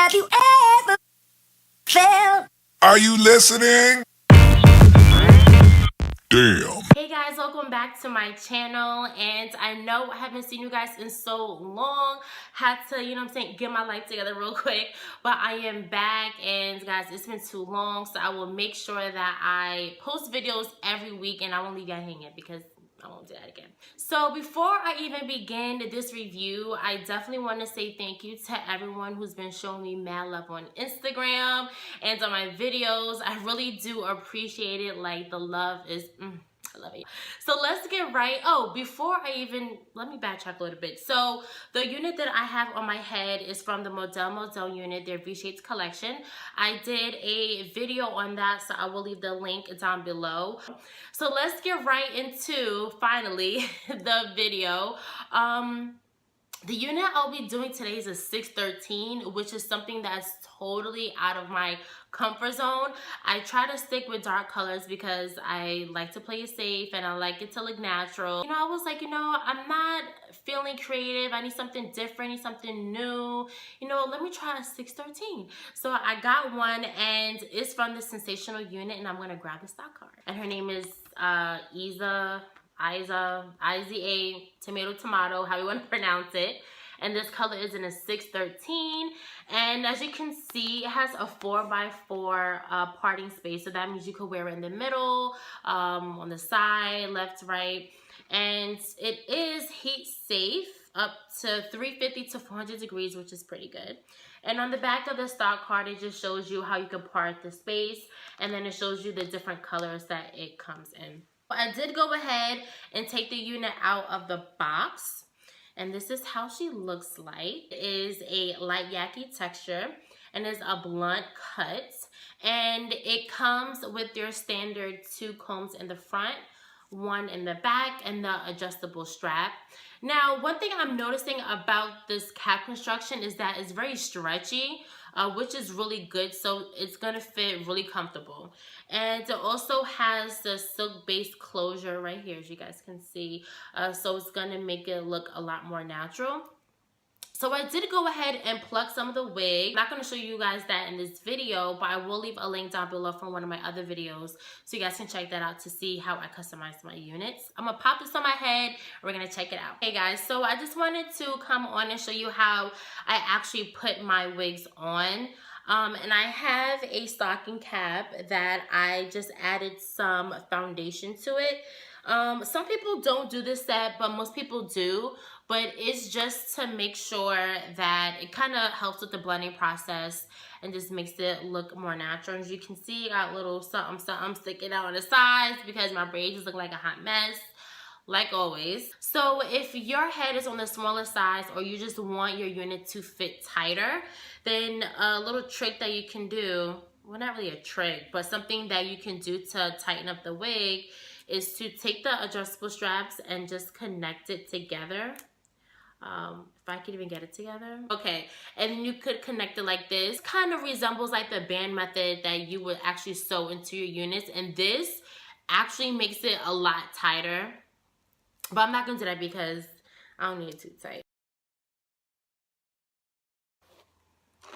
Have you ever felt? Are you listening? Damn. Hey guys, welcome back to my channel. And I know I haven't seen you guys in so long. Had to, get my life together real quick. But I am back, and guys, it's been too long. So I will make sure that I post videos every week, and I won't leave you hanging because I won't do that again. So before I even begin this review, I definitely want to say thank you to everyone who's been showing me mad love on Instagram and on my videos. I really do appreciate it. Like, the love is I love it. So let's get right. Oh, before I even, let me backtrack a little bit. So the unit that I have on my head is from the Model unit, their V-Shapes collection. I did a video on that, so I will leave the link down below. So let's get right into, finally, the video. The unit I'll be doing today is a 613, which is something that's totally out of my comfort zone. I try to stick with dark colors because I like to play it safe and I like it to look natural. I was like, I'm not feeling creative. I need something different, I need something new. Let me try a 613. So I got one, and it's from the Sensational unit, and I'm going to grab the stock card. And her name is Iza, I-Z-A, tomato, how you want to pronounce it. And this color is in a 613. And as you can see, it has a 4x4 parting space. So that means you could wear it in the middle, on the side, left, right. And it is heat safe up to 350 to 400 degrees, which is pretty good. And on the back of the stock card, it just shows you how you can part the space. And then it shows you the different colors that it comes in. I did go ahead and take the unit out of the box, and this is how she looks like. It is a light yaki texture and is a blunt cut, and it comes with your standard 2 combs in the front, 1 in the back, and the adjustable strap. Now, one thing I'm noticing about this cap construction is that it's very stretchy, which is really good, so it's gonna fit really comfortable. And it also has the silk-based closure right here, as you guys can see, so it's gonna make it look a lot more natural. So I did go ahead and pluck some of the wig. I'm not going to show you guys that in this video, but I will leave a link down below from one of my other videos, so you guys can check that out to see how I customize my units. I'm going to pop this on my head, and we're going to check it out. Hey guys, so I just wanted to come on and show you how I actually put my wigs on. And I have a stocking cap that I just added some foundation to it. Some people don't do this set, but most people do. But it's just to make sure that it kind of helps with the blending process and just makes it look more natural. As you can see, I got a little something sticking out on the sides because my braids just look like a hot mess, like always. So if your head is on the smaller size, or you just want your unit to fit tighter, then a little trick that you can do, well, not really a trick, but something that you can do to tighten up the wig is to take the adjustable straps and just connect it together. If I could even get it together. Okay, and you could connect it like this. Kind of resembles like the band method that you would actually sew into your units, and this actually makes it a lot tighter. But I'm not gonna do that because I don't need it too tight.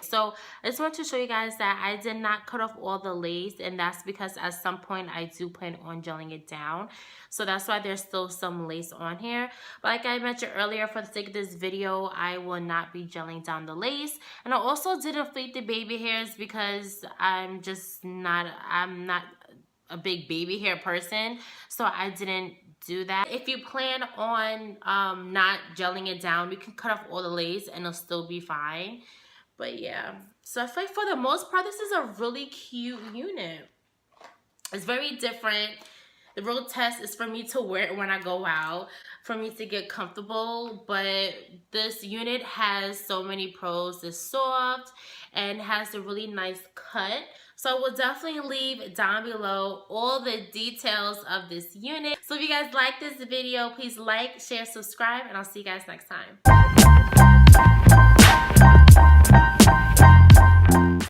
So I just want to show you guys that I did not cut off all the lace, and that's because at some point I do plan on gelling it down. So that's why there's still some lace on here. But like I mentioned earlier, for the sake of this video, I will not be gelling down the lace. And I also didn't fleet the baby hairs because I'm not a big baby hair person. So I didn't do that. If you plan on not gelling it down, you can cut off all the lace and it'll still be fine. But yeah, so I feel like for the most part, this is a really cute unit. It's very different. The real test is for me to wear it when I go out, for me to get comfortable. But this unit has so many pros. It's soft and has a really nice cut. So I will definitely leave down below all the details of this unit. So if you guys like this video, please like, share, subscribe, and I'll see you guys next time.